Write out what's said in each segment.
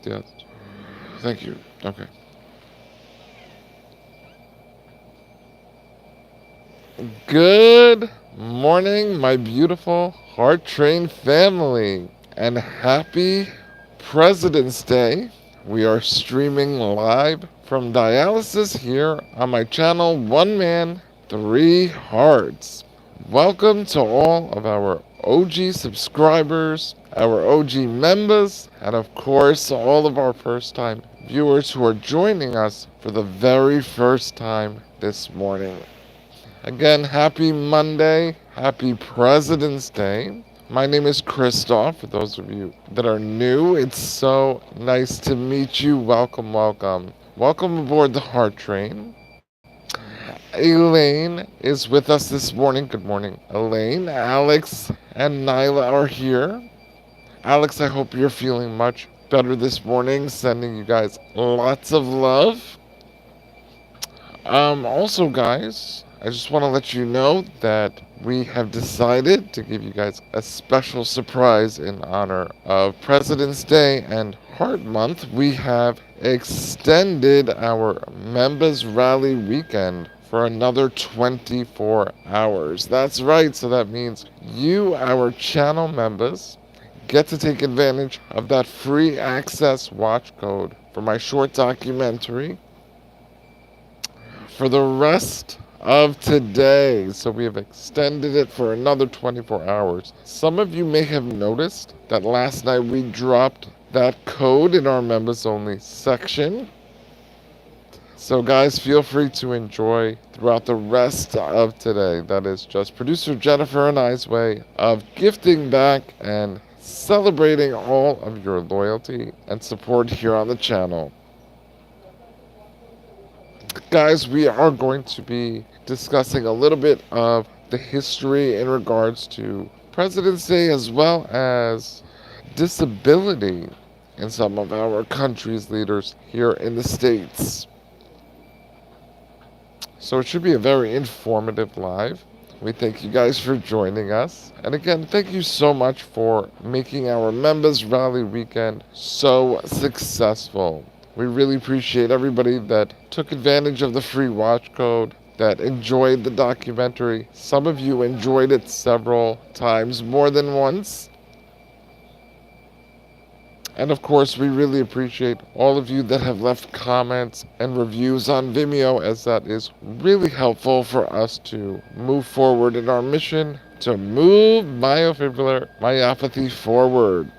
Yes. Thank you. Okay. Good morning, my beautiful Heart Train family, and happy President's Day. We are streaming live from dialysis here on my channel, One Man, Three Hearts. Welcome to all of our OG subscribers, our OG members, and of course, all of our first time viewers who are joining us for the very first time this morning. Again, happy Monday. Happy President's Day. My name is Christoph. For those of you that are new, it's so nice to meet you. Welcome, welcome. Welcome aboard the Heart Train. Elaine is with us this morning. Good morning, Elaine. Alex and Nyla are here. Alex, I hope you're feeling much better this morning. Sending you guys lots of love. Also, guys, I just want to let you know that we have decided to give you guys a special surprise in honor of President's Day and Heart Month. We have extended our Members Rally weekend for another 24 hours. That's right, so that means you, our channel members, get to take advantage of that free access watch code for my short documentary for the rest of today. So we have extended it for another 24 hours. Some of you may have noticed that last night we dropped that code in our members only section. So guys, feel free to enjoy throughout the rest of today. That is just producer Jennifer and I's way of gifting back and celebrating all of your loyalty and support here on the channel. Guys, we are going to be discussing a little bit of the history in regards to President's Day as well as disability in some of our country's leaders here in the States. So it should be a very informative live. We thank you guys for joining us. And again, thank you so much for making our Members Rally weekend so successful. We really appreciate everybody that took advantage of the free watch code, that enjoyed the documentary. Some of you enjoyed it several times, more than once. And of course, we really appreciate all of you that have left comments and reviews on Vimeo, as that is really helpful for us to move forward in our mission to move myofibrillar myopathy forward.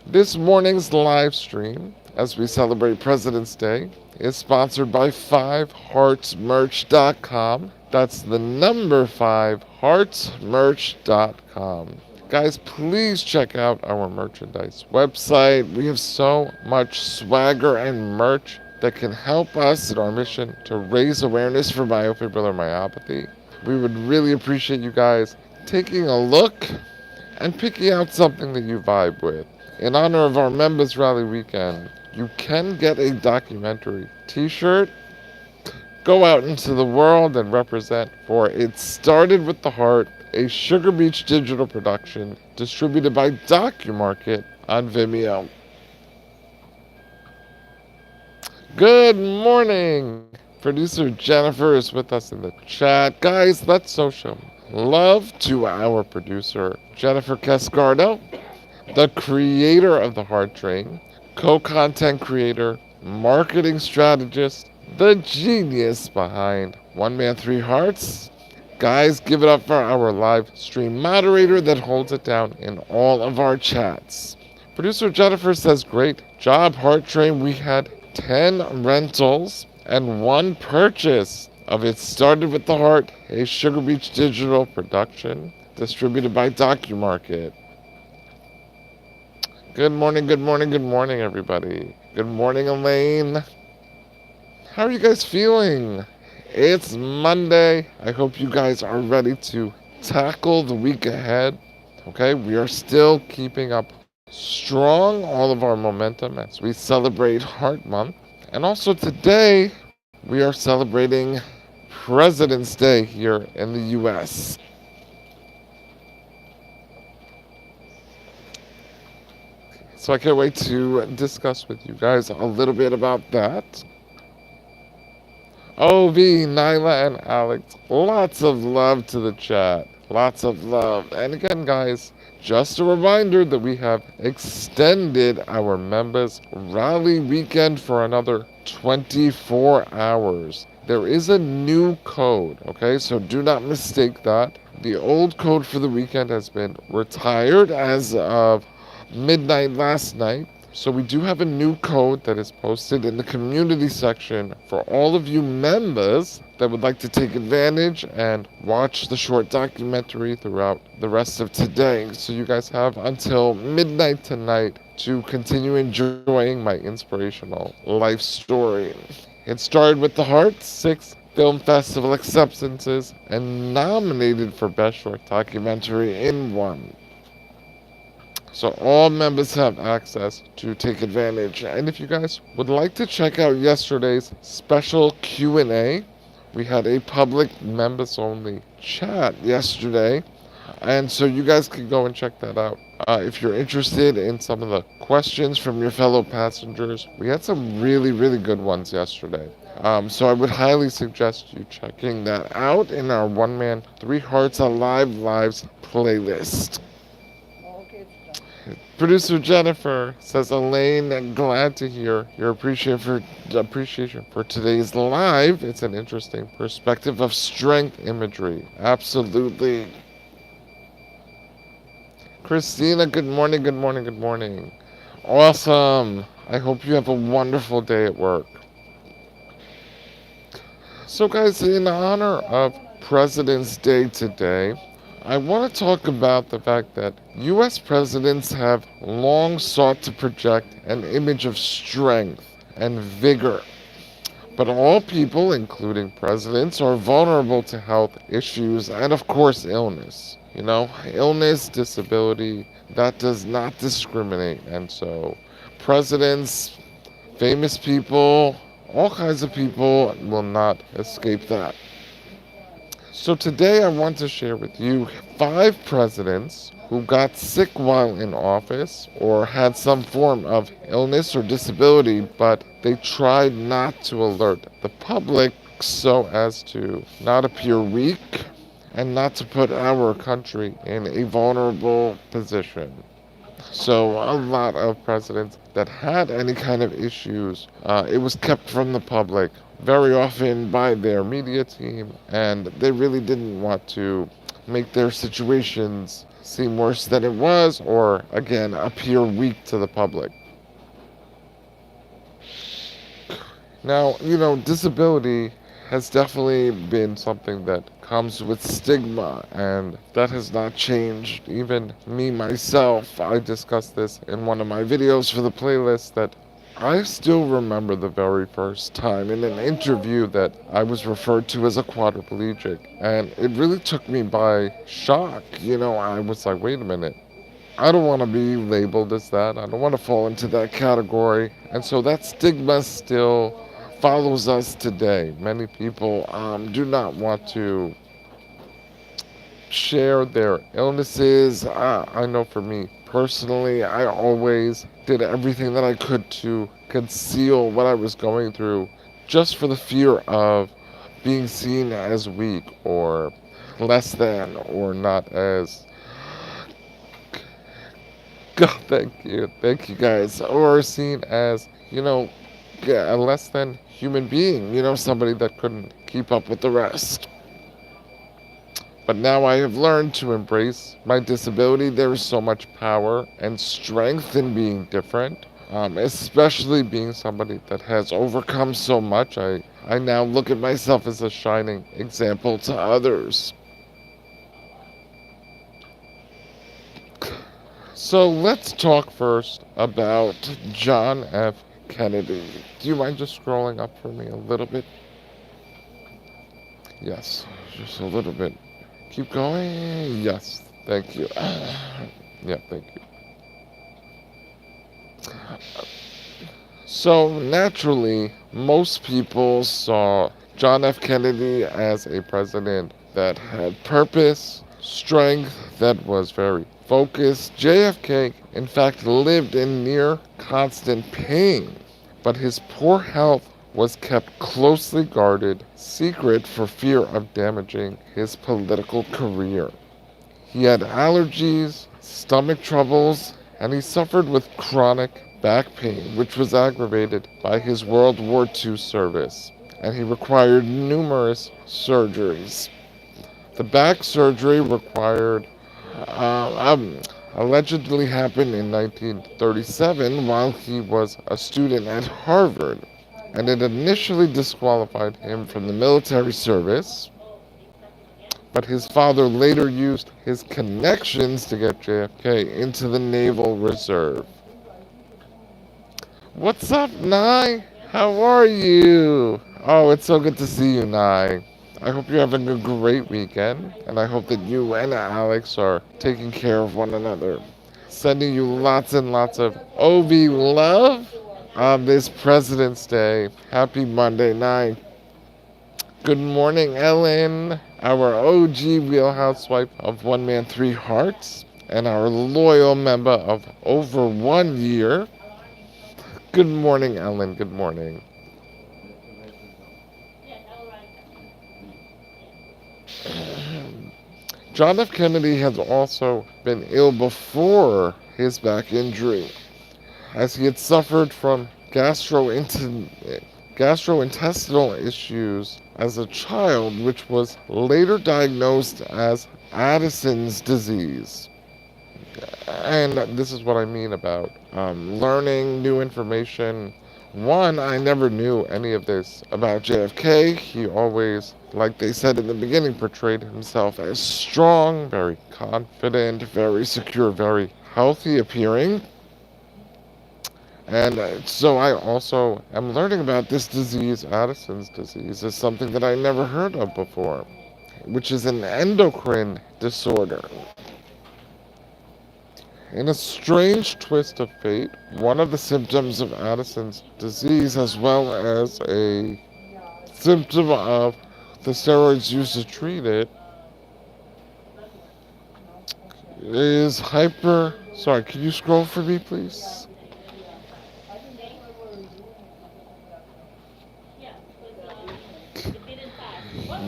This morning's live stream, as we celebrate President's Day, is sponsored by 5heartsmerch.com. That's the number 5heartsmerch.com. Guys, please check out our merchandise website. We have so much swagger and merch that can help us in our mission to raise awareness for myofibrillar myopathy. We would really appreciate you guys taking a look and picking out something that you vibe with. In honor of our Members Rally weekend, you can get a documentary t-shirt. Go out into the world and represent for It Started with the Heart, a Sugar Beach digital production distributed by DocuMarket on Vimeo. Good morning! Producer Jennifer is with us in the chat. Guys, let's show love to our producer, Jennifer Cascardo, the creator of the Heart Train, co-content creator, marketing strategist, the genius behind One Man, Three Hearts. Guys, give it up for our live stream moderator that holds it down in all of our chats. Producer Jennifer says, great job, Heart Train. We had 10 rentals and 1 purchase of It Started with the Heart, a Sugar Beach digital production distributed by DocuMarket. Good morning, good morning, good morning, everybody. Good morning, Elaine. How are you guys feeling? It's Monday. I hope you guys are ready to tackle the week ahead. Okay, we are still keeping up strong all of our momentum as we celebrate Heart Month. And also today, we are celebrating President's Day here in the U.S. So I can't wait to discuss with you guys a little bit about that. OV, Nyla, and Alex, lots of love to the chat. Lots of love. And again, guys, just a reminder that we have extended our members rally weekend for another 24 hours. There is a new code, okay? So do not mistake that. The old code for the weekend has been retired as of midnight last night. So we do have a new code that is posted in the community section for all of you members that would like to take advantage and watch the short documentary throughout the rest of today. So you guys have until midnight tonight to continue enjoying my inspirational life story. It started with the Heart, 6 Film Festival acceptances, and nominated for Best Short Documentary in one. So all members have access to take advantage. And if you guys would like to check out yesterday's special Q&A, we had a public members only chat yesterday. And so you guys can go and check that out. If you're interested in some of the questions from your fellow passengers, we had some really, really good ones yesterday. So I would highly suggest you checking that out in our One Man, Three Hearts Alive Lives playlist. Producer Jennifer says, Elaine, glad to hear your appreciation for today's live. It's an interesting perspective of strength imagery. Absolutely. Christina, good morning, good morning, good morning. Awesome. I hope you have a wonderful day at work. So, guys, in honor of President's Day today, I want to talk about the fact that U.S. presidents have long sought to project an image of strength and vigor. But all people, including presidents, are vulnerable to health issues and, of course, illness. You know, illness, disability, that does not discriminate. And so, presidents, famous people, all kinds of people will not escape that. So today I want to share with you 5 presidents who got sick while in office or had some form of illness or disability, but they tried not to alert the public so as to not appear weak and not to put our country in a vulnerable position. So a lot of presidents that had any kind of issues, it was kept from the public very often by their media team, and they really didn't want to make their situations seem worse than it was, or again, appear weak to the public. Now, you know, disability has definitely been something that comes with stigma, and that has not changed. Even me, myself, I discussed this in one of my videos for the playlist, that I still remember the very first time in an interview that I was referred to as a quadriplegic, and it really took me by shock. You know, I was like, wait a minute. I don't want to be labeled as that. I don't want to fall into that category. And so that stigma still follows us today. Many people do not want to share their illnesses. I know for me personally, I always did everything that I could to conceal what I was going through, just for the fear of being seen as weak or less than, or not as God, thank you guys, or seen as, you know, a less than human being, you know, somebody that couldn't keep up with the rest. But now I have learned to embrace my disability. There is so much power and strength in being different, especially being somebody that has overcome so much. I now look at myself as a shining example to others. So let's talk first about John F. Kennedy. Do you mind just scrolling up for me a little bit? Yes, just a little bit. Keep going. Yes, thank you. Yeah, thank you. So naturally, most people saw John F. Kennedy as a president that had purpose, strength, that was very focus. JFK, in fact, lived in near constant pain, but his poor health was kept closely guarded, secret for fear of damaging his political career. He had allergies, stomach troubles, and he suffered with chronic back pain, which was aggravated by his World War II service, and he required numerous surgeries. The back surgery required allegedly happened in 1937 while he was a student at Harvard, and it initially disqualified him from the military service, but his father later used his connections to get JFK into the Naval Reserve. What's up, Nye? How are you? Oh, it's so good to see you, Nye. I hope you're having a great weekend, and I hope that you and Alex are taking care of one another. Sending you lots and lots of OV love on this President's Day. Happy Monday night. Good morning, Ellen, our OG wheelhouse wife of One Man, Three Hearts, and our loyal member of over 1 year. Good morning, Ellen. Good morning. John F. Kennedy has also been ill before his back injury, as he had suffered from gastrointestinal issues as a child, which was later diagnosed as Addison's disease. And this is what I mean about learning new information. One, I never knew any of this about JFK. He always, like they said in the beginning, portrayed himself as strong, very confident, very secure, very healthy appearing. And so I also am learning about this disease, Addison's disease, is something that I never heard of before, which is an endocrine disorder. In a strange twist of fate, one of the symptoms of Addison's disease, as well as a symptom of the steroids used to treat it, is Sorry, can you scroll for me, please?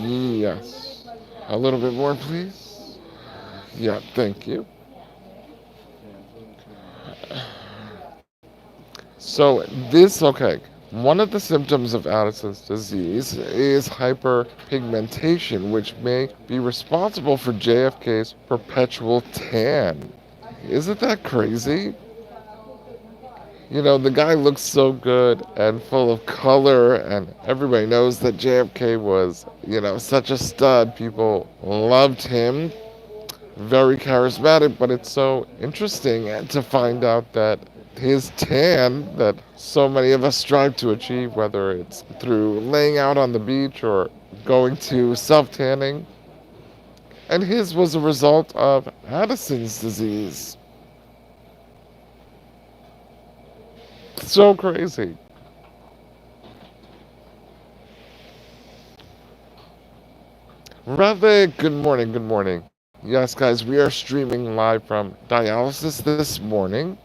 Yes. A little bit more, please. Yeah, thank you. Okay. One of the symptoms of Addison's disease is hyperpigmentation, which may be responsible for JFK's perpetual tan. Isn't that crazy? You know, the guy looks so good and full of color, and everybody knows that JFK was, such a stud. People loved him. Very charismatic, but it's so interesting to find out that his tan that so many of us strive to achieve, whether it's through laying out on the beach or going to self-tanning, and his was a result of Addison's disease. So crazy. Radhe, good morning, good morning. Yes, guys, we are streaming live from dialysis this morning.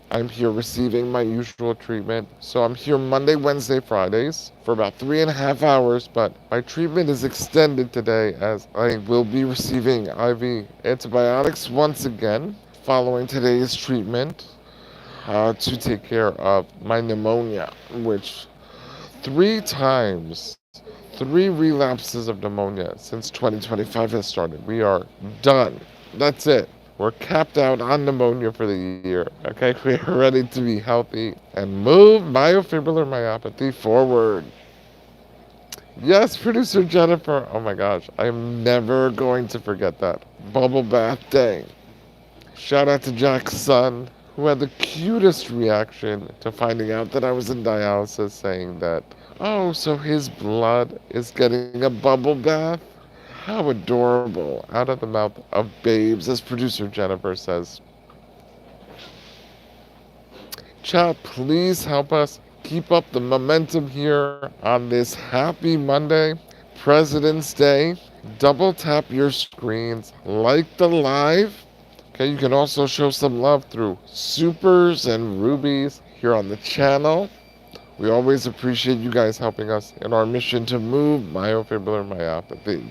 I'm here receiving my usual treatment. So I'm here Monday, Wednesday, Fridays for about 3.5 hours, but my treatment is extended today as I will be receiving IV antibiotics once again following today's treatment to take care of my pneumonia, which 3 relapses of pneumonia since 2025 has started. We are done. That's it. We're capped out on pneumonia for the year. Okay, we're ready to be healthy and move myofibrillar myopathy forward. Yes, producer Jennifer. Oh my gosh, I'm never going to forget that bubble bath day. Shout out to Jack's son, who had the cutest reaction to finding out that I was in dialysis, saying that, oh, so his blood is getting a bubble bath? How adorable. Out of the mouth of babes, as producer Jennifer says. Chat, please help us keep up the momentum here on this happy Monday, President's Day. Double tap your screens, like the live, Okay, you can also show some love through supers and rubies here on the channel. We always appreciate you guys helping us in our mission to move myofibrillar myopathy.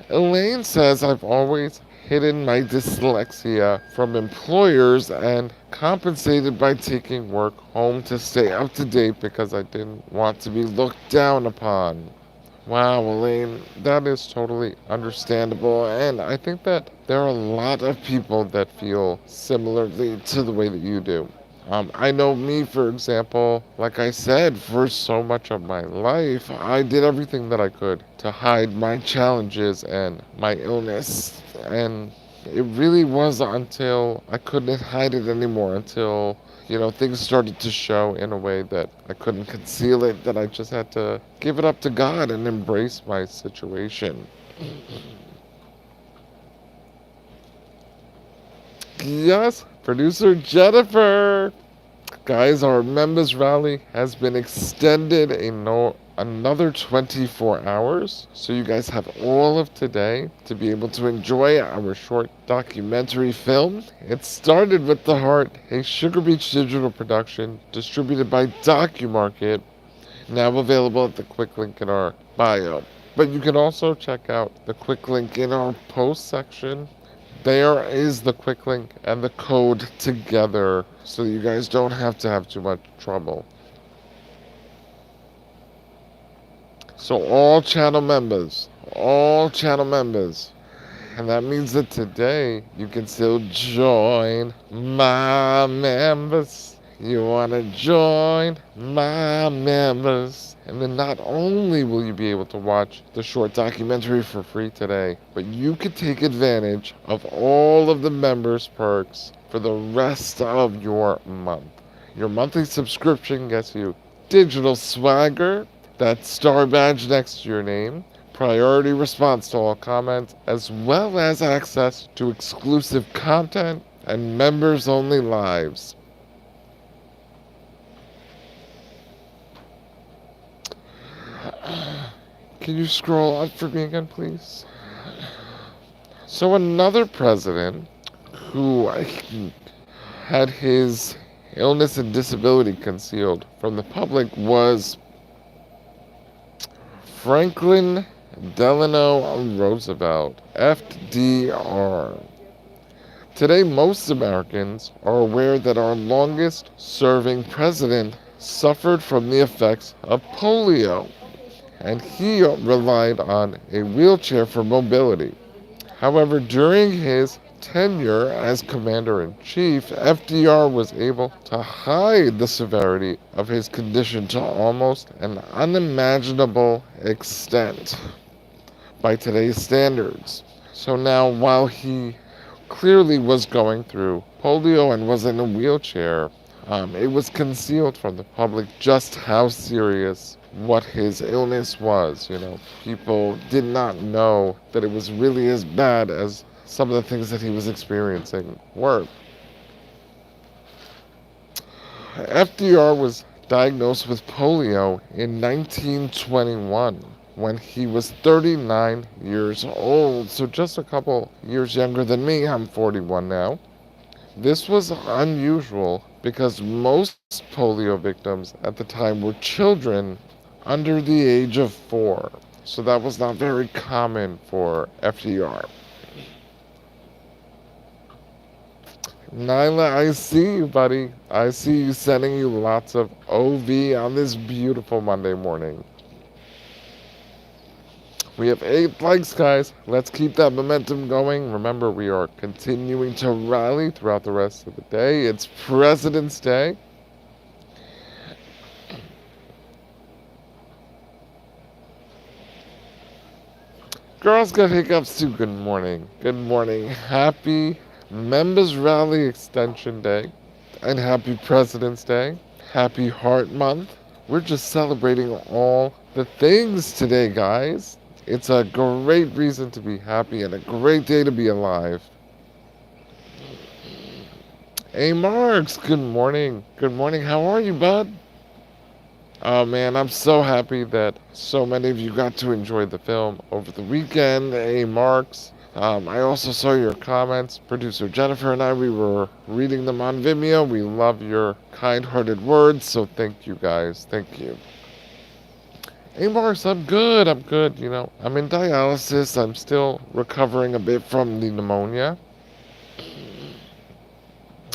Elaine says I've always hidden my dyslexia from employers and compensated by taking work home to stay up to date because I didn't want to be looked down upon. Wow, Elaine, that is totally understandable, and I think that there are a lot of people that feel similarly to the way that you do. I know me, for example, like I said, for so much of my life, I did everything that I could to hide my challenges and my illness. And it really was until I couldn't hide it anymore, until, things started to show in a way that I couldn't conceal it, that I just had to give it up to God and embrace my situation. Yes, producer Jennifer! Guys, our members rally has been extended another 24 hours. So you guys have all of today to be able to enjoy our short documentary film. It started with The Heart, a Sugar Beach digital production distributed by DocuMarket, now available at the quick link in our bio. But you can also check out the quick link in our post section. There is the quick link and the code together so you guys don't have to have too much trouble. So all channel members, and that means that today you can still join my members. You want to join my members. And then not only will you be able to watch the short documentary for free today, but you can take advantage of all of the members' perks for the rest of your month. Your monthly subscription gets you digital swagger, that star badge next to your name, priority response to all comments, as well as access to exclusive content and members-only lives. Can you scroll up for me again, please? So another president who had his illness and disability concealed from the public was Franklin Delano Roosevelt, FDR. Today, most Americans are aware that our longest serving president suffered from the effects of polio, and he relied on a wheelchair for mobility. However, during his tenure as commander-in-chief, FDR was able to hide the severity of his condition to almost an unimaginable extent by today's standards. So now, while he clearly was going through polio and was in a wheelchair, it was concealed from the public just how serious what his illness was. People did not know that it was really as bad as some of the things that he was experiencing were. FDR was diagnosed with polio in 1921 when he was 39 years old, so just a couple years younger than me. I'm 41 now. This was unusual because most polio victims at the time were children under the age of 4, so that was not very common for FDR. Nyla, I see you, buddy. I see you sending you lots of OV on this beautiful Monday morning. We have 8 likes, guys. Let's keep that momentum going. Remember, we are continuing to rally throughout the rest of the day. It's President's Day. Girls Got Hiccups too. Good morning. Good morning. Happy Members Rally Extension Day. And happy President's Day. Happy Heart Month. We're just celebrating all the things today, guys. It's a great reason to be happy and a great day to be alive. Hey, Marks, good morning. Good morning. How are you, bud? Oh man, I'm so happy that so many of you got to enjoy the film over the weekend. Marks. I also saw your comments. Producer Jennifer and I, we were reading them on Vimeo. We love your kind hearted words, so thank you guys. Thank you. Marks, I'm good. I'm good. I'm in dialysis. I'm still recovering a bit from the pneumonia.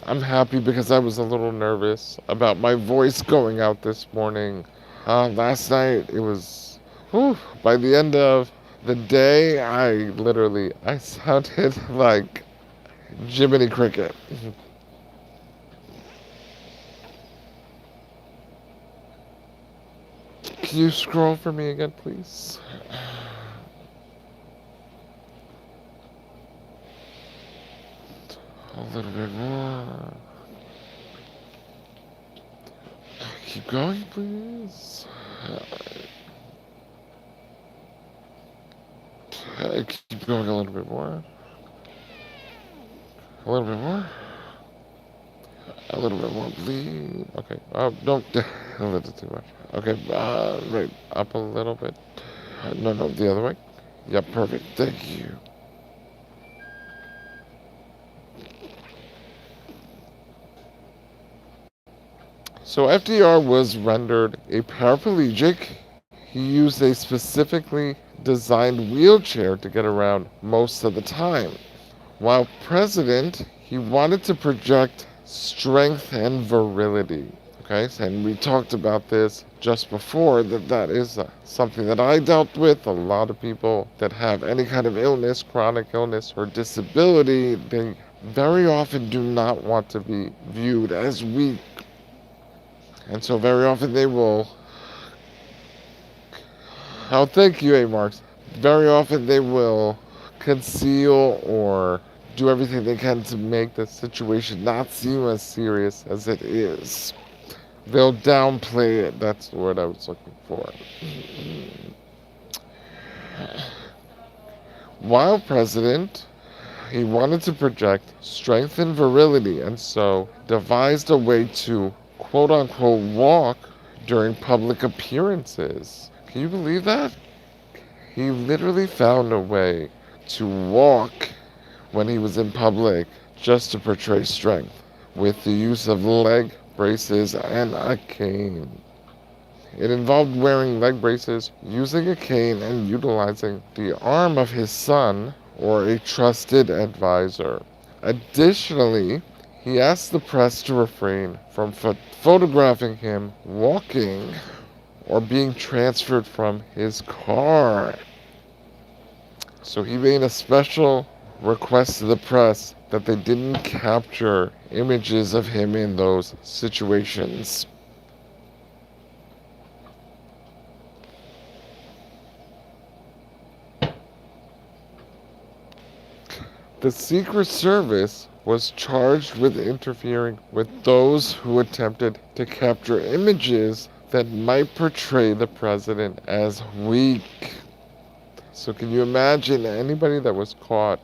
I'm happy because I was a little nervous about my voice going out this morning. Last night it was, whew, by the end of the day, I sounded like Jiminy Cricket. Can you scroll for me again, please? A little bit more. Keep going, please. Keep going a little bit more. A little bit more. A little bit more, please. Okay. Don't. A little too much. Okay. Right. Up a little bit. No, the other way. Yep, perfect. Thank you. So FDR was rendered a paraplegic. He used a specifically designed wheelchair to get around most of the time. While president, he wanted to project strength and virility. Okay, and we talked about this just before that is something that I dealt with. A lot of people that have any kind of illness, chronic illness, or disability, they very often do not want to be viewed as weak. And so very often they will. Oh, thank you, Marks. Very often they will conceal or do everything they can to make the situation not seem as serious as it is. They'll downplay it. That's the word I was looking for. While president, he wanted to project strength and virility, and so devised a way to quote unquote walk during public appearances. Can you believe that? He literally found a way to walk when he was in public just to portray strength with the use of leg braces and a cane. It involved wearing leg braces, using a cane, and utilizing the arm of his son or a trusted advisor. Additionally, he asked the press to refrain from photographing him walking or being transferred from his car. So he made a special request to the press that they didn't capture images of him in those situations. The Secret Service was charged with interfering with those who attempted to capture images that might portray the president as weak. So can you imagine anybody that was caught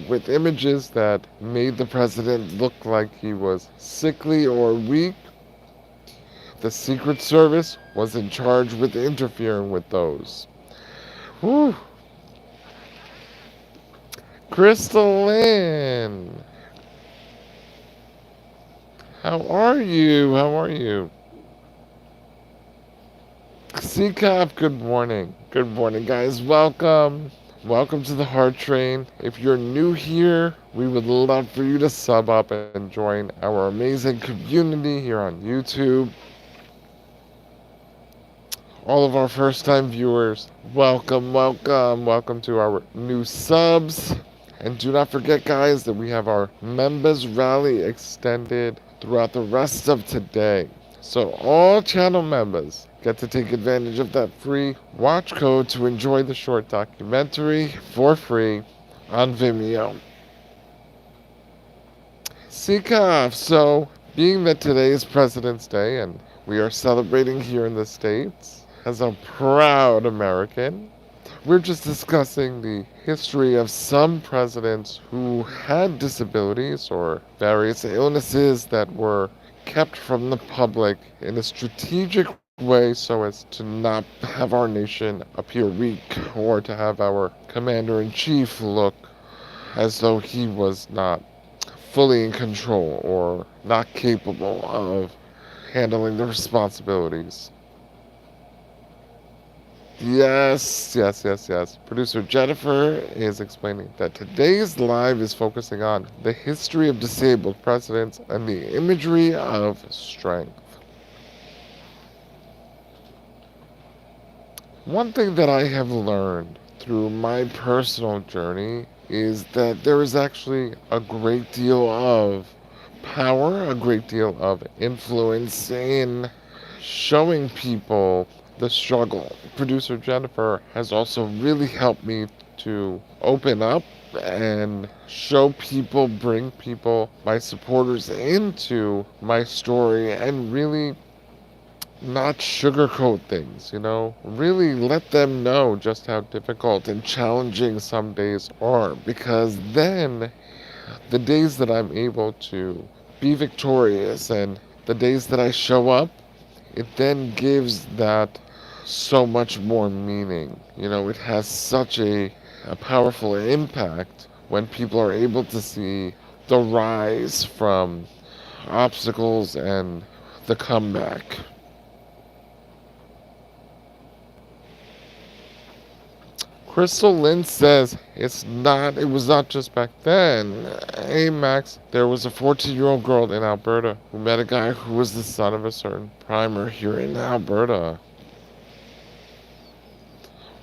with images that made the president look like he was sickly or weak? The Secret Service was in charge with interfering with those. Whew. Crystal Lynn, how are you? How are you? CCOP, good morning. Good morning, guys. Welcome. Welcome to the Heart Train. If you're new here, we would love for you to sub up and join our amazing community here on YouTube. All of our first-time viewers, welcome to our new subs. And do not forget, guys, that we have our members rally extended throughout the rest of today. So all channel members get to take advantage of that free watch code to enjoy the short documentary for free on Vimeo. CCOF, so being that today is President's Day and we are celebrating here in the States, as a proud American, we're just discussing the history of some presidents who had disabilities or various illnesses that were kept from the public in a strategic way so as to not have our nation appear weak or to have our commander in chief look as though he was not fully in control or not capable of handling the responsibilities. Yes, yes, yes, yes. Producer Jennifer is explaining that today's live is focusing on the history of disabled presidents and the imagery of strength. One thing that I have learned through my personal journey is that there is actually a great deal of power, a great deal of influence in showing people the struggle. Producer Jennifer has also really helped me to open up and show people, bring people, my supporters into my story and really not sugarcoat things, Really let them know just how difficult and challenging some days are because then the days that I'm able to be victorious and the days that I show up, it then gives that so much more meaning. It has such a powerful impact when people are able to see the rise from obstacles and the comeback. Crystal Lynn says it was not just back then. Hey Max, there was a 14-year-old girl in Alberta who met a guy who was the son of a certain primer here in Alberta.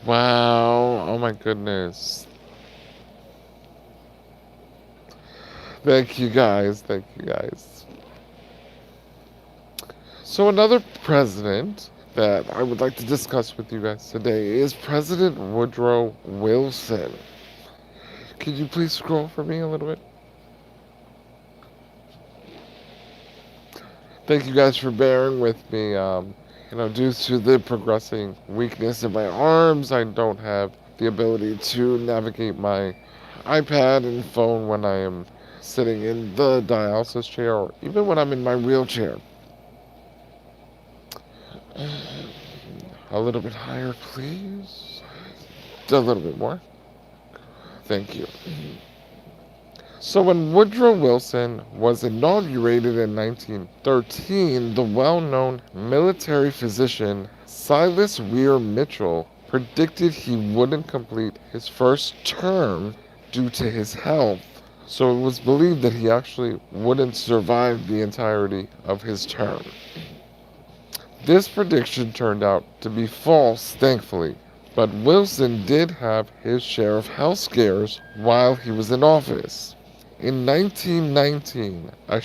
Wow, oh my goodness. Thank you guys, thank you guys. So another president that I would like to discuss with you guys today is President Woodrow Wilson. Could you please scroll for me a little bit? Thank you guys for bearing with me. Due to the progressing weakness in my arms, I don't have the ability to navigate my iPad and phone when I am sitting in the dialysis chair or even when I'm in my wheelchair. A little bit higher, please. A little bit more. Thank you. So when Woodrow Wilson was inaugurated in 1913, the well-known military physician Silas Weir Mitchell predicted he wouldn't complete his first term due to his health. So it was believed that he actually wouldn't survive the entirety of his term. This prediction turned out to be false, thankfully, but Wilson did have his share of health scares while he was in office. In 1919, a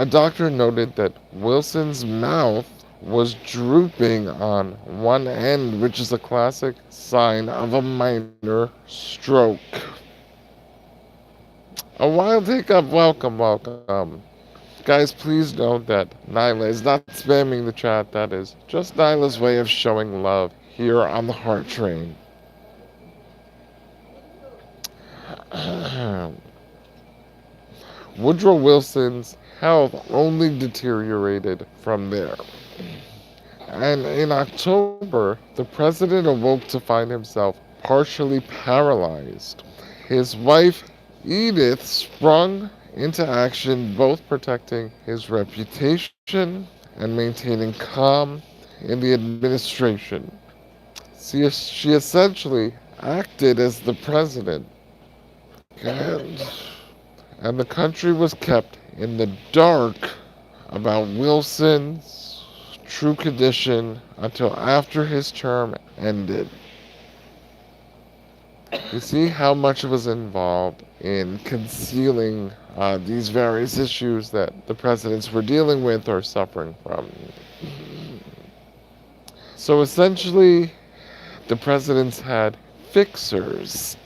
doctor noted that Wilson's mouth was drooping on one end, which is a classic sign of a minor stroke. A wild hiccup, welcome. Guys, please note that Nyla is not spamming the chat. That is just Nyla's way of showing love here on the Heart Train. Woodrow Wilson's health only deteriorated from there. And in October, the president awoke to find himself partially paralyzed. His wife, Edith, sprung into action, both protecting his reputation and maintaining calm in the administration. She essentially acted as the president, and the country was kept in the dark about Wilson's true condition until after his term ended. You see how much was involved in concealing these various issues that the presidents were dealing with or suffering from. So essentially, the presidents had fixers.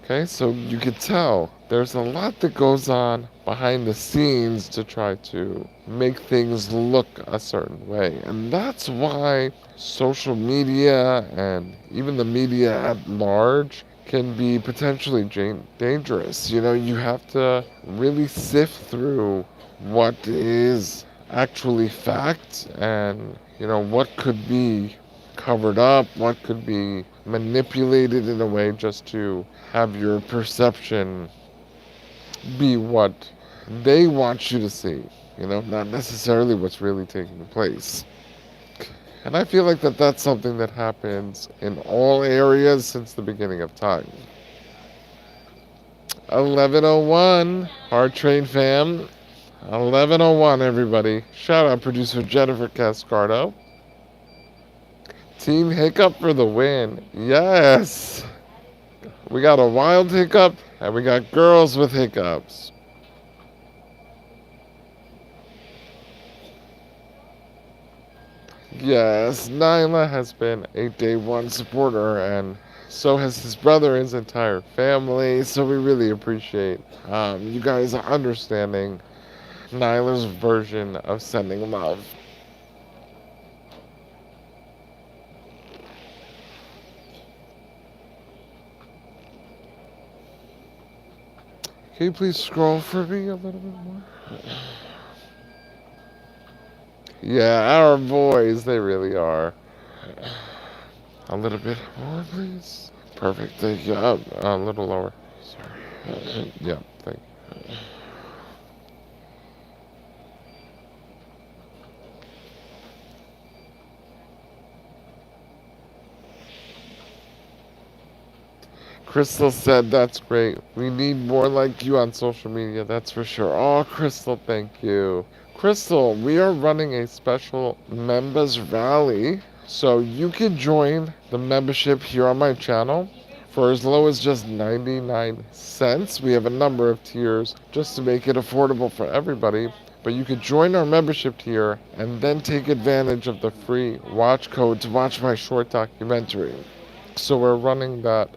Okay, so you could tell there's a lot that goes on behind the scenes to try to make things look a certain way. And that's why social media and even the media at large can be potentially dangerous. You have to really sift through what is actually fact and, what could be covered up, what could be manipulated in a way just to have your perception be what they want you to see, not necessarily what's really taking place. And I feel like that's something that happens in all areas since the beginning of time. 11:01, Hard Train fam. 11:01, everybody. Shout out producer Jennifer Cascardo. Team Hiccup for the win. Yes. We got a wild hiccup and we got girls with hiccups. Yes, Nyla has been a day one supporter, and so has his brother and his entire family. So we really appreciate you guys understanding Nyla's version of sending love. Can you please scroll for me a little bit more? Yeah, our boys, they really are. A little bit more, please. Perfect. Thank you. A little lower. Sorry. Yeah, thank you. Crystal said, that's great. We need more like you on social media, that's for sure. Oh, Crystal, thank you. Crystal, we are running a special members rally. So you can join the membership here on my channel for as low as just 99 cents. We have a number of tiers just to make it affordable for everybody. But you could join our membership tier and then take advantage of the free watch code to watch my short documentary. So we're running that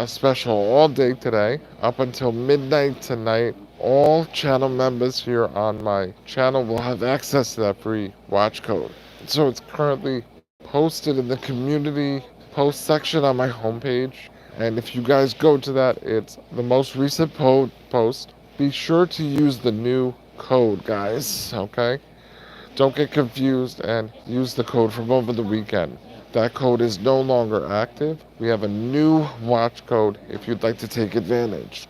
special all day today up until midnight tonight. All channel members here on my channel will have access to that free watch code. So it's currently posted in the community post section on my homepage. And if you guys go to that, it's the most recent post. Be sure to use the new code, guys, okay? Don't get confused and use the code from over the weekend. That code is no longer active. We have a new watch code if you'd like to take advantage.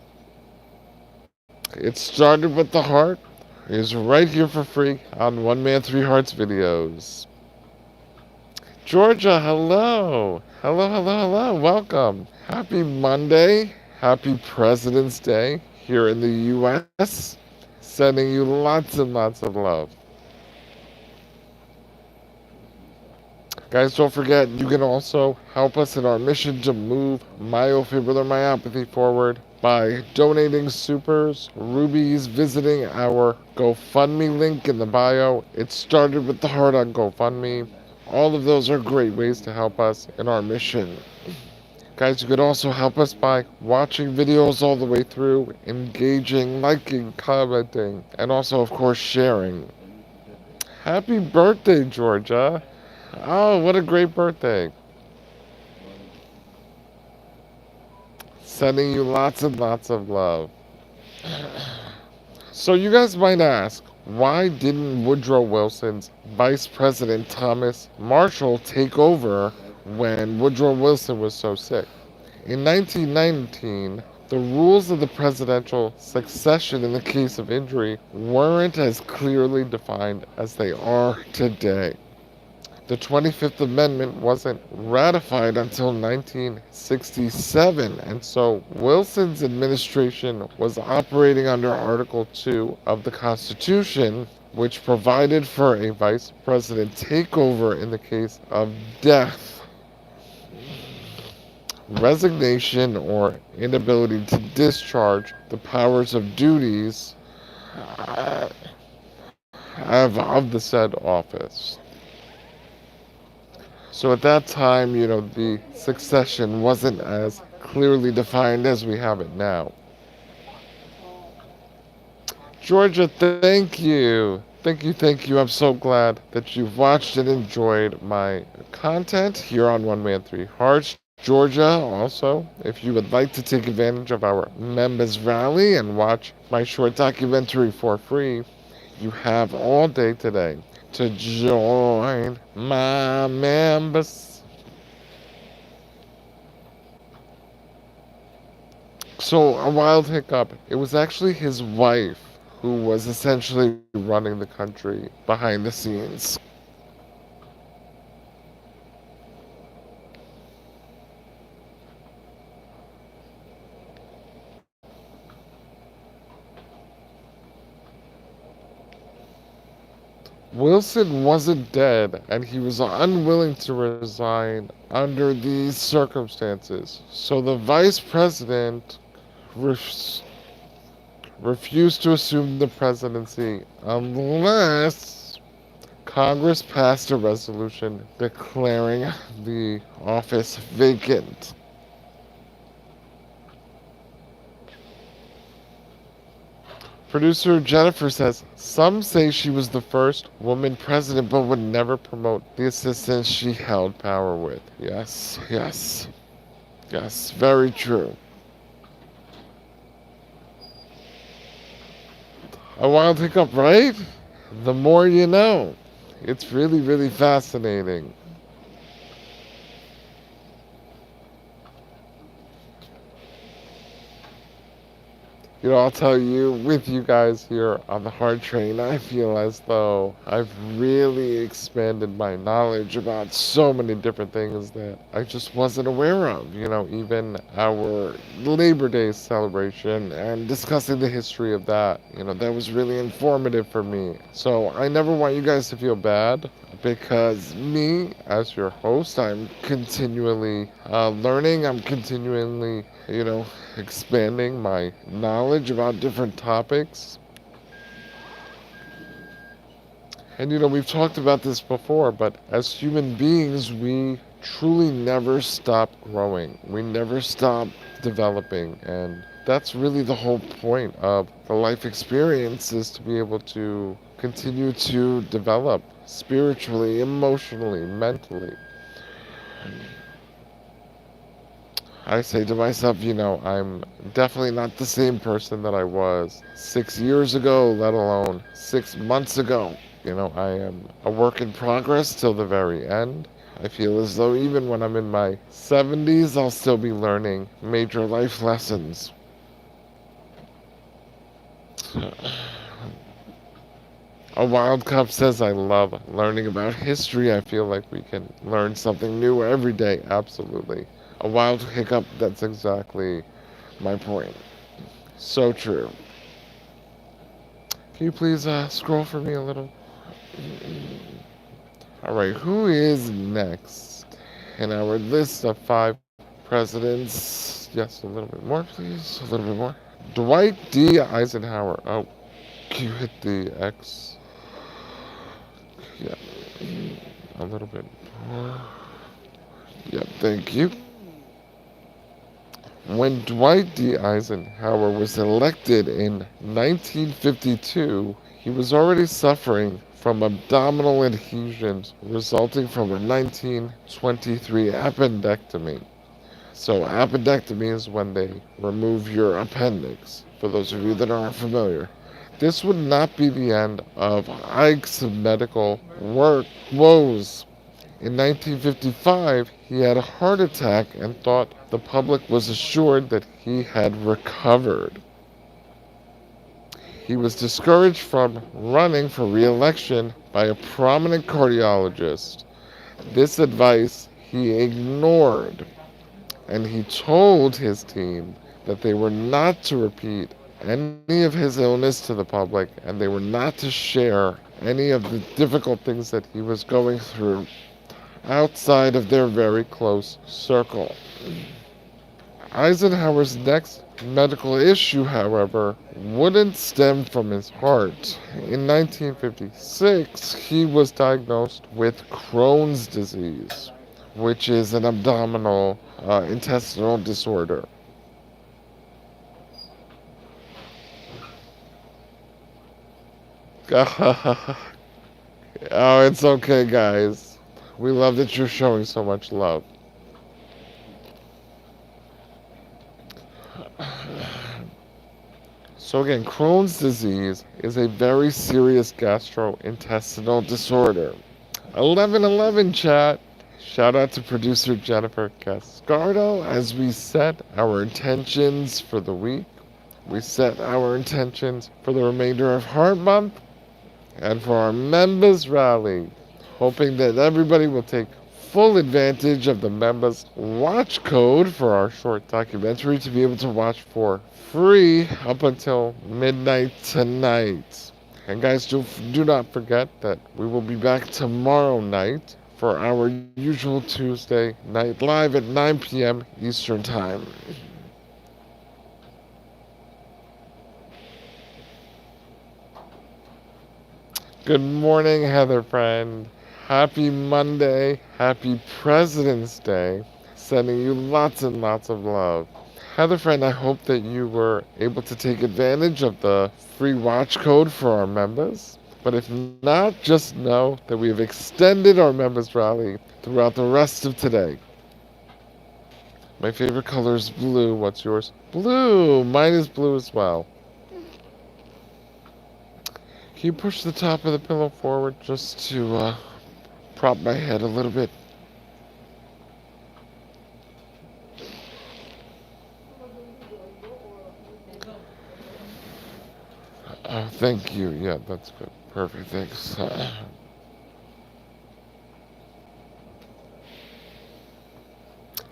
It started with the heart. It is right here for free on One Man Three Hearts videos. Georgia, hello. Hello. Welcome. Happy Monday. Happy President's Day here in the U.S. Sending you lots and lots of love. Guys, don't forget, you can also help us in our mission to move myofibrillar myopathy forward by donating supers, rubies, visiting our GoFundMe link in the bio. It started with the heart on GoFundMe. All of those are great ways to help us in our mission. Guys, you could also help us by watching videos all the way through, engaging, liking, commenting, and also, of course, sharing. Happy birthday, Georgia. Oh, what a great birthday. Sending you lots and lots of love. So you guys might ask, why didn't Woodrow Wilson's Vice President Thomas Marshall take over when Woodrow Wilson was so sick? In 1919, the rules of the presidential succession in the case of injury weren't as clearly defined as they are today. The 25th Amendment wasn't ratified until 1967, and so Wilson's administration was operating under Article 2 of the Constitution, which provided for a vice president takeover in the case of death, resignation, or inability to discharge the powers of duties of the said office. So at that time, the succession wasn't as clearly defined as we have it now. Georgia, thank you. Thank you. I'm so glad that you've watched and enjoyed my content here on One Man Three Hearts. Georgia, also, if you would like to take advantage of our members rally and watch my short documentary for free, You have all day today to join my members. So, a wild hiccup. It was actually his wife who was essentially running the country behind the scenes. Wilson wasn't dead, and he was unwilling to resign under these circumstances. So the vice president ref- refused to assume the presidency unless Congress passed a resolution declaring the office vacant. Producer Jennifer says some say she was the first woman president but would never promote the assistants she held power with. Yes, yes, yes, very true. A wild hiccup, right? The more you know. It's really, really fascinating. You know, I'll tell you, with you guys here on the Hard Train, I feel as though I've really expanded my knowledge about so many different things that I just wasn't aware of. You know, even our Labor Day celebration and discussing the history of that, you know, that was really informative for me. So I never want you guys to feel bad because me, as your host, I'm continually learning, I'm continually, you know, expanding my knowledge about different topics. And you know, we've talked about this before, but as human beings, we truly never stop growing. We never stop developing. And that's really the whole point of the life experience is to be able to continue to develop spiritually, emotionally, mentally. I say to myself, you know, I'm definitely not the same person that I was 6 years ago, let alone 6 months ago. You know, I am a work in progress till the very end. I feel as though even when I'm in my 70s, I'll still be learning major life lessons. A Wild Cup says, I love learning about history. I feel like we can learn something new every day. Absolutely. A Wild Hiccup, that's exactly my point. So true. Can you please scroll for me a little? All right, who is next in our list of five presidents? Yes, a little bit more, please. A little bit more. Dwight D. Eisenhower. Oh, can you hit the X? Yeah, a little bit more. Yeah, thank you. When Dwight D. Eisenhower was elected in 1952, he was already suffering from abdominal adhesions resulting from a 1923 appendectomy. So, appendectomy is when they remove your appendix, for those of you that aren't familiar. This would not be the end of Ike's medical woes. In 1955, he had a heart attack and thought the public was assured that he had recovered. He was discouraged from running for re election by a prominent cardiologist. This advice he ignored, and he told his team that they were not to repeat any of his illness to the public and they were not to share any of the difficult things that he was going through outside of their very close circle. Eisenhower's next medical issue, however, wouldn't stem from his heart. In 1956, he was diagnosed with Crohn's disease, which is an abdominal intestinal disorder. Oh, it's okay, guys. We love that you're showing so much love. So again, Crohn's disease is a very serious gastrointestinal disorder. 1111 chat. Shout out to producer Jennifer Cascardo as we set our intentions for the week. We set our intentions for the remainder of Heart Month and for our members rally, hoping that everybody will take full advantage of the members watch code for our short documentary to be able to watch for free up until midnight tonight. And guys, do not forget that we will be back tomorrow night for our usual Tuesday night live at 9 p.m. Eastern Time. Good morning, Heather friend. Happy Monday. Happy President's Day. Sending you lots and lots of love. Heather friend, I hope that you were able to take advantage of the free watch code for our members. But if not, just know that we have extended our members rally throughout the rest of today. My favorite color is blue. What's yours? Blue. Mine is blue as well. Can you push the top of the pillow forward just to prop my head a little bit? Thank you. Yeah, that's good. Perfect. Thanks.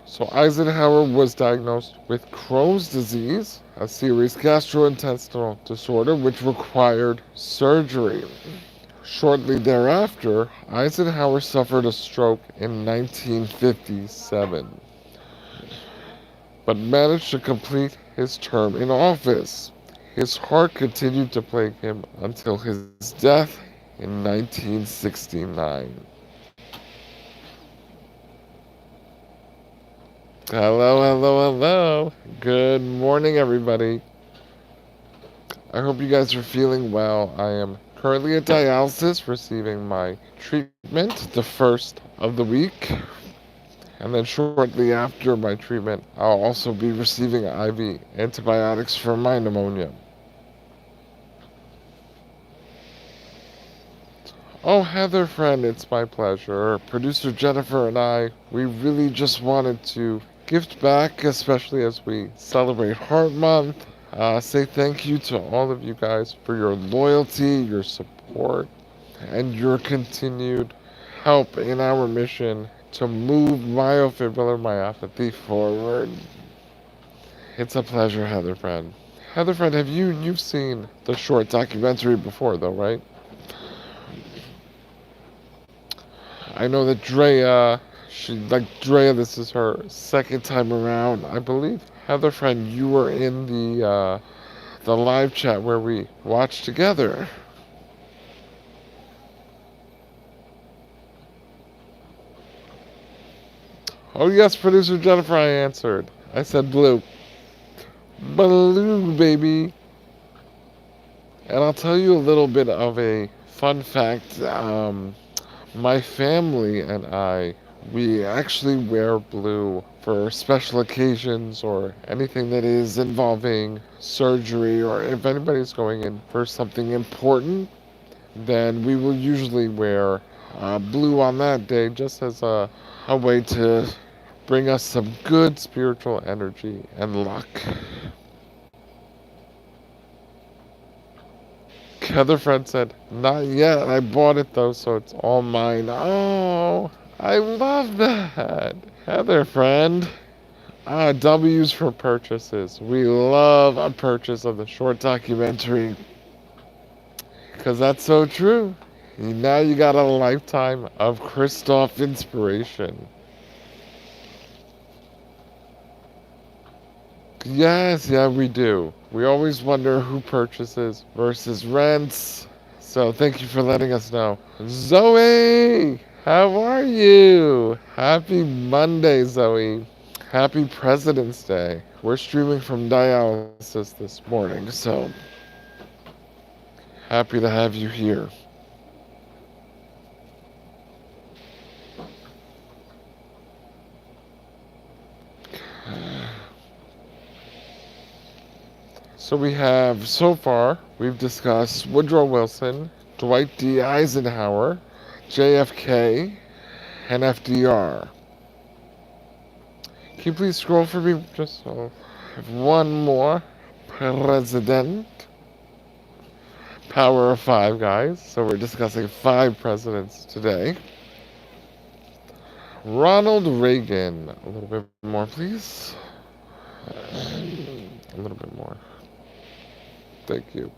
So Eisenhower was diagnosed with Crohn's disease, a serious gastrointestinal disorder which required surgery. Shortly thereafter, Eisenhower suffered a stroke in 1957, but managed to complete his term in office. His heart continued to plague him until his death in 1969. Hello, hello, hello. Good morning, everybody. I hope you guys are feeling well. I am currently at dialysis receiving my treatment, the first of the week. And then shortly after my treatment, I'll also be receiving IV antibiotics for my pneumonia. Oh, Heather, friend, it's my pleasure. Producer Jennifer and I, we really just wanted to gift back, especially as we celebrate Heart Month. Say thank you to all of you guys for your loyalty, your support, and your continued help in our mission to move myofibrillar myopathy forward. It's a pleasure, Heather, friend. Heather, friend, you've seen the short documentary before, though, right? I know that Drea, this is her second time around. I believe, Heather friend, you were in the live chat where we watched together. Oh yes, producer Jennifer, I answered. I said blue. Blue, baby. And I'll tell you a little bit of a fun fact. My family and I, we actually wear blue for special occasions or anything that is involving surgery, or if anybody's going in for something important, then we will usually wear blue on that day just as a way to bring us some good spiritual energy and luck. Heather friend said, not yet. I bought it though, so it's all mine. Oh, I love that. Heather friend. W's for purchases. We love a purchase of the short documentary. Because that's so true. Now you got a lifetime of Christoph inspiration. Yes, yeah, we do. We always wonder who purchases versus rents. So thank you for letting us know. Zoe, how are you? Happy Monday, Zoe. Happy President's Day. We're streaming from dialysis this morning, so happy to have you here. So we have, so far, we've discussed Woodrow Wilson, Dwight D. Eisenhower, JFK, and FDR. Can you please scroll for me just so I have one more president? Power of five, guys. So we're discussing five presidents today. Ronald Reagan. A little bit more, please. A little bit more. Thank you.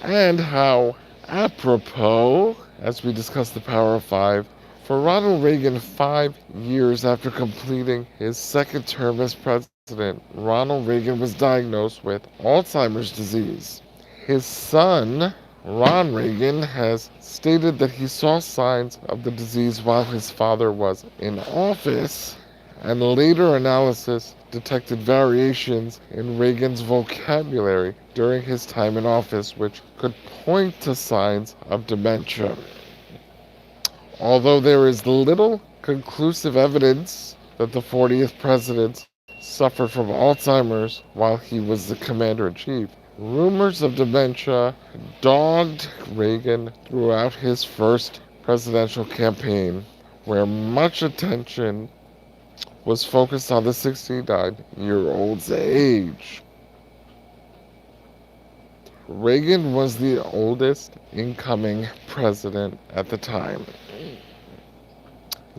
And how apropos, as we discuss the power of five, for Ronald Reagan, 5 years after completing his second term as president, Ronald Reagan was diagnosed with Alzheimer's disease. His son, Ron Reagan, has stated that he saw signs of the disease while his father was in office, and later analysis detected variations in Reagan's vocabulary during his time in office, which could point to signs of dementia. Although there is little conclusive evidence that the 40th president suffered from Alzheimer's while he was the commander-in-chief, rumors of dementia dogged Reagan throughout his first presidential campaign, where much attention was focused on the 69-year-old's age. Reagan was the oldest incoming president at the time.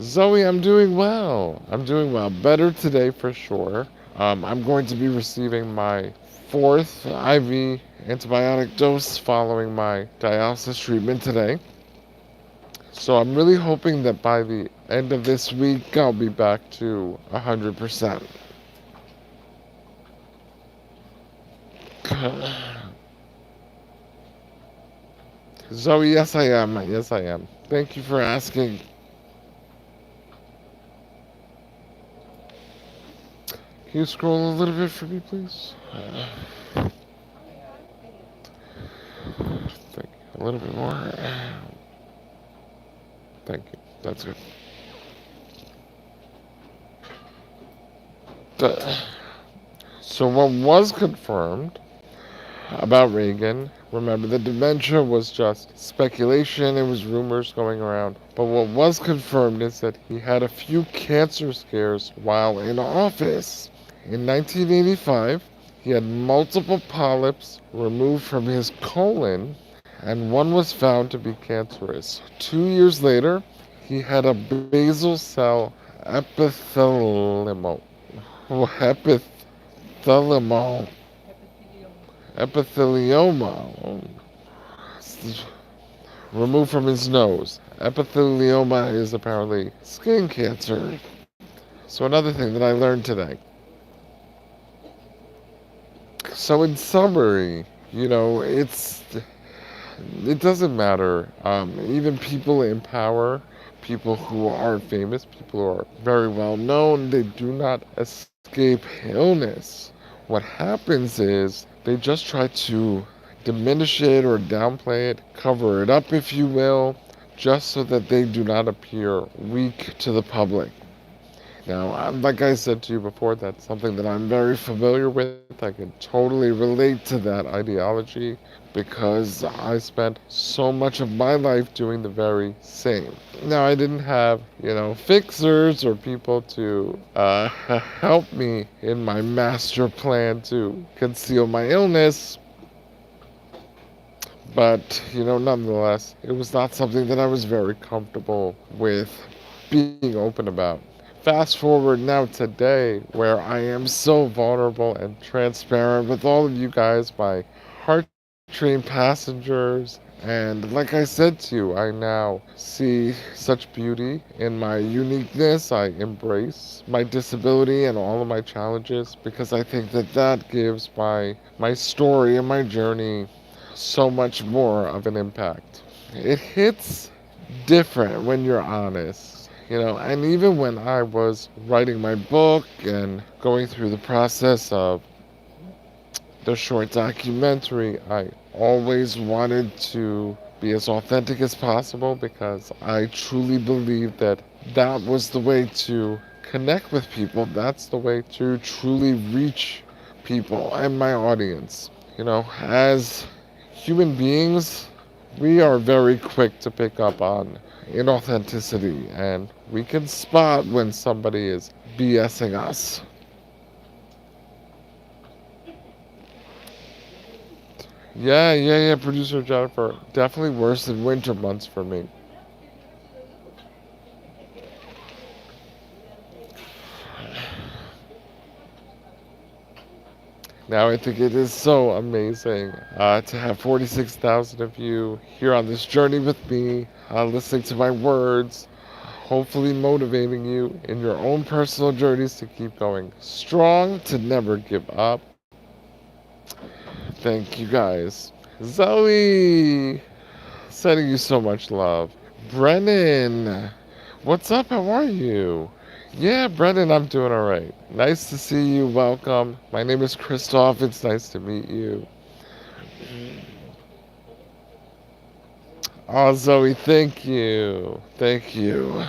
Zoe, I'm doing well. I'm doing well. Better today for sure. I'm going to be receiving my 4th IV antibiotic dose following my dialysis treatment today. So I'm really hoping that by the end of this week, I'll be back to 100%. Zoe, yes I am. Yes I am. Thank you for asking. Can you scroll a little bit for me, please? Thank you. A little bit more. Thank you. That's good. So what was confirmed about Reagan, remember the dementia was just speculation, it was rumors going around, but what was confirmed is that he had a few cancer scares while in office. In 1985, he had multiple polyps removed from his colon, and one was found to be cancerous. 2 years later, he had a basal cell epithelioma. Epithelioma removed from his nose. Epithelioma is apparently skin cancer. So another thing that I learned today. So in summary, it doesn't matter. Even people in power, people who aren't famous, people who are very well known, they do not escape illness. What happens is they just try to diminish it or downplay it, cover it up, if you will, just so that they do not appear weak to the public. Now, like I said to you before, that's something that I'm very familiar with. I can totally relate to that ideology because I spent so much of my life doing the very same. Now, I didn't have, fixers or people to help me in my master plan to conceal my illness. But, nonetheless, it was not something that I was very comfortable with being open about. Fast forward now today, where I am so vulnerable and transparent with all of you guys, my heart train passengers, and like I said to you, I now see such beauty in my uniqueness. I embrace my disability and all of my challenges because I think that that gives my story and my journey so much more of an impact. It hits different when you're honest. And even when I was writing my book and going through the process of the short documentary, I always wanted to be as authentic as possible because I truly believe that that was the way to connect with people. That's the way to truly reach people and my audience. As human beings, we are very quick to pick up on inauthenticity, and we can spot when somebody is BSing us. Yeah, producer Jennifer. Definitely worse than winter months for me. Now, I think it is so amazing to have 46,000 of you here on this journey with me, listening to my words, hopefully motivating you in your own personal journeys to keep going strong, to never give up. Thank you guys. Zoe, sending you so much love. Brennan, what's up? How are you? Yeah, Brennan, I'm doing all right. Nice to see you. Welcome. My name is Christoph. It's nice to meet you. Oh, Zoe, thank you. Thank you.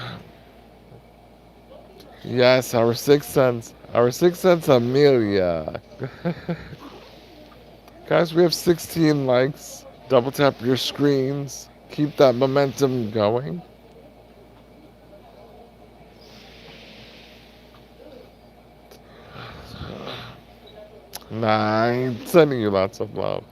Yes, our sixth sense. Our sixth sense, Amelia. Guys, we have 16 likes. Double tap your screens. Keep that momentum going. Nah, I'm sending you lots of love.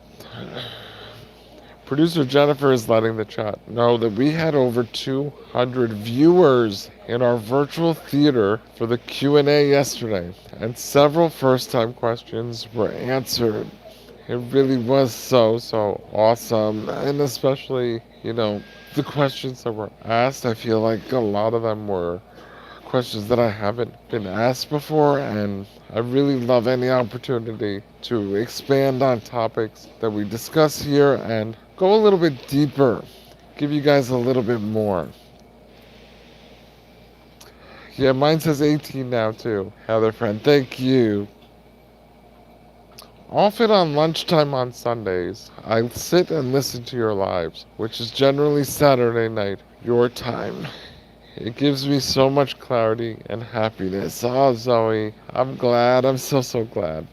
Producer Jennifer is letting the chat know that we had over 200 viewers in our virtual theater for the Q&A yesterday, and several first-time questions were answered. It really was so awesome, and especially, the questions that were asked, I feel like a lot of them were questions that I haven't been asked before, and I really love any opportunity to expand on topics that we discuss here and go a little bit deeper, give you guys a little bit more. Yeah, mine says 18 now too. Heather friend, thank you. Often on lunchtime on Sundays, I sit and listen to your lives, which is generally Saturday night, your time. It gives me so much clarity and happiness. Oh, Zoe, I'm glad. I'm so glad.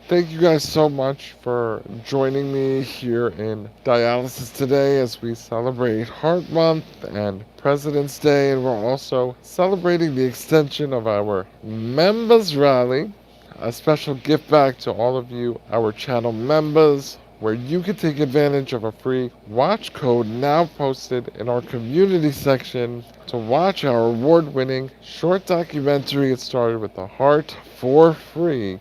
Thank you guys so much for joining me here in dialysis today as we celebrate Heart Month and President's Day, and we're also celebrating the extension of our Members Rally, a special gift back to all of you, our channel members, where you can take advantage of a free watch code now posted in our community section to watch our award-winning short documentary It Started with the Heart for free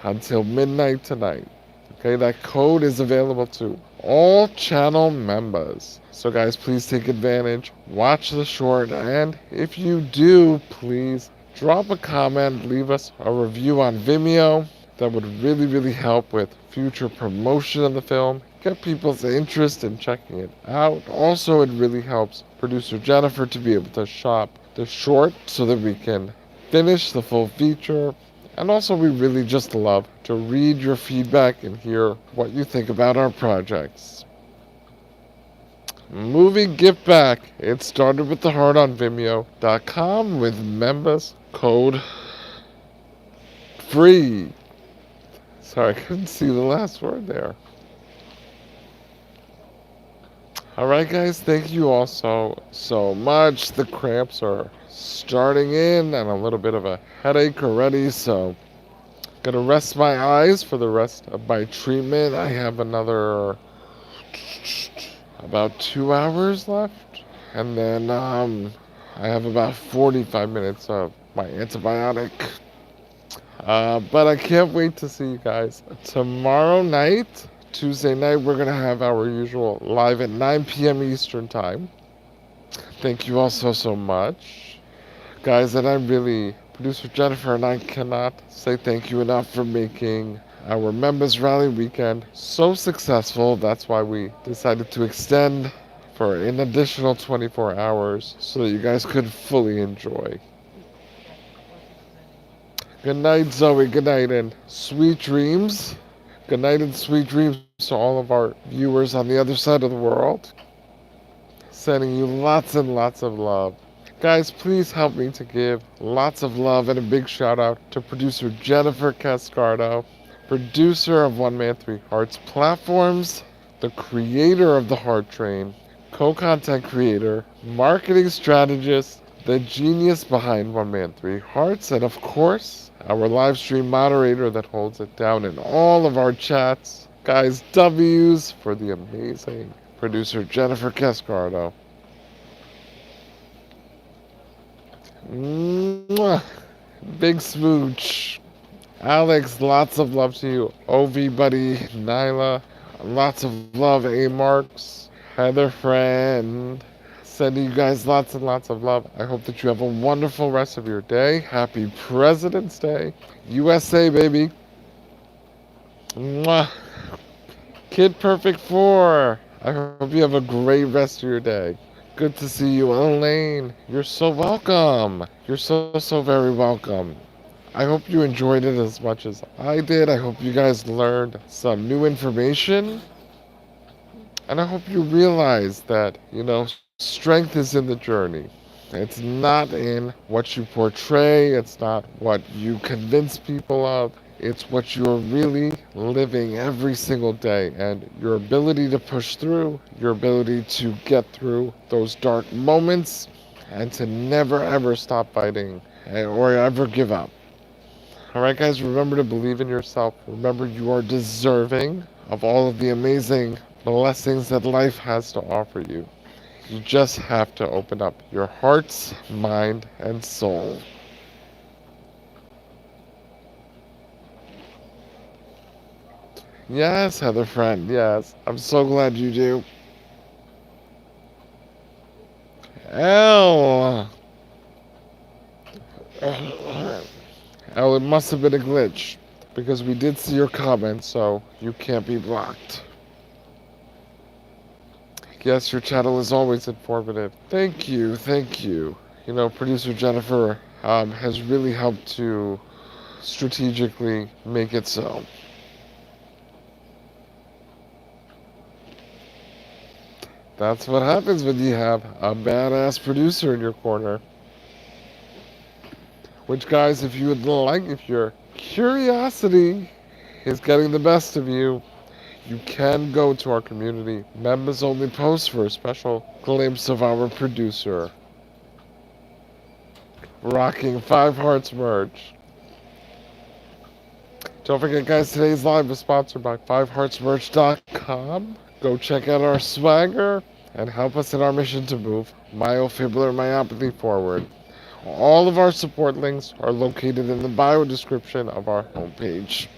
until midnight tonight. Okay, that code is available to all channel members. So guys, please take advantage, watch the short, and if you do, please drop a comment, leave us a review on Vimeo. That would really help with future promotion of the film, get people's interest in checking it out. Also, it really helps producer Jennifer to be able to shop the short so that we can finish the full feature. And also, we really just love to read your feedback and hear what you think about our projects. Movie gift back. It started with the heart on Vimeo.com with members code free. Sorry, I couldn't see the last word there. Alright guys, thank you all so much. The cramps are starting in and a little bit of a headache already, so gonna rest my eyes for the rest of my treatment. I have another about 2 hours left, and then I have about 45 minutes of my antibiotic. But I can't wait to see you guys tomorrow night. Tuesday night, we're going to have our usual live at 9 p.m. Eastern Time. Thank you all so much. Guys, and producer Jennifer and I cannot say thank you enough for making our Members Rally weekend so successful. That's why we decided to extend for an additional 24 hours so that you guys could fully enjoy. Good night, Zoe. Good night, and sweet dreams. Good night and sweet dreams to all of our viewers on the other side of the world. Sending you lots and lots of love. Guys, please help me to give lots of love and a big shout out to producer Jennifer Cascardo, producer of One Man Three Hearts Platforms, the creator of the Heart Train, co-content creator, marketing strategist, the genius behind One Man Three Hearts, and of course, our live stream moderator that holds it down in all of our chats. Guys, W's for the amazing producer Jennifer Cascardo. Mwah. Big smooch. Alex, lots of love to you. OV buddy, Nyla, lots of love. A Marks, Heather friend. Sending you guys lots and lots of love. I hope that you have a wonderful rest of your day. Happy President's Day. USA, baby. Mwah. Kid Perfect 4. I hope you have a great rest of your day. Good to see you, Elaine. You're so welcome. You're so very welcome. I hope you enjoyed it as much as I did. I hope you guys learned some new information. And I hope you realize that, strength is in the journey. It's not in what you portray. It's not what you convince people of. It's what you're really living every single day, and your ability to push through, your ability to get through those dark moments, and to never ever stop fighting or ever give up. Alright, guys, remember to believe in yourself. Remember you are deserving of all of the amazing blessings that life has to offer you. You just have to open up your hearts, mind, and soul. Yes, Heather friend, yes. I'm so glad you do. Elle! Elle, it must have been a glitch. Because we did see your comment, so you can't be blocked. Yes, your channel is always informative. Thank you, thank you. Producer Jennifer has really helped to strategically make it so. That's what happens when you have a badass producer in your corner. Which, guys, if your curiosity is getting the best of you, you can go to our community members only post for a special glimpse of our producer. Rocking 5 Hearts merch. Don't forget, guys, today's live is sponsored by 5heartsmerch.com. Go check out our swagger and help us in our mission to move myofibrillar myopathy forward. All of our support links are located in the bio description of our homepage.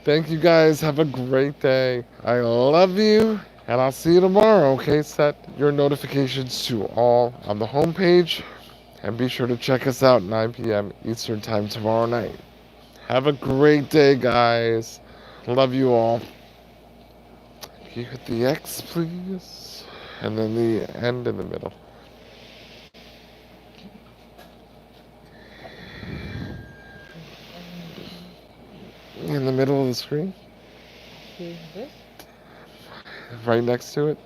Thank you, guys. Have a great day. I love you, and I'll see you tomorrow, okay? Set your notifications to all on the homepage, and be sure to check us out 9 p.m. Eastern Time tomorrow night. Have a great day, guys. Love you all. Can you hit the X, please? And then the end in the middle. In the middle of the screen? This? Right next to it?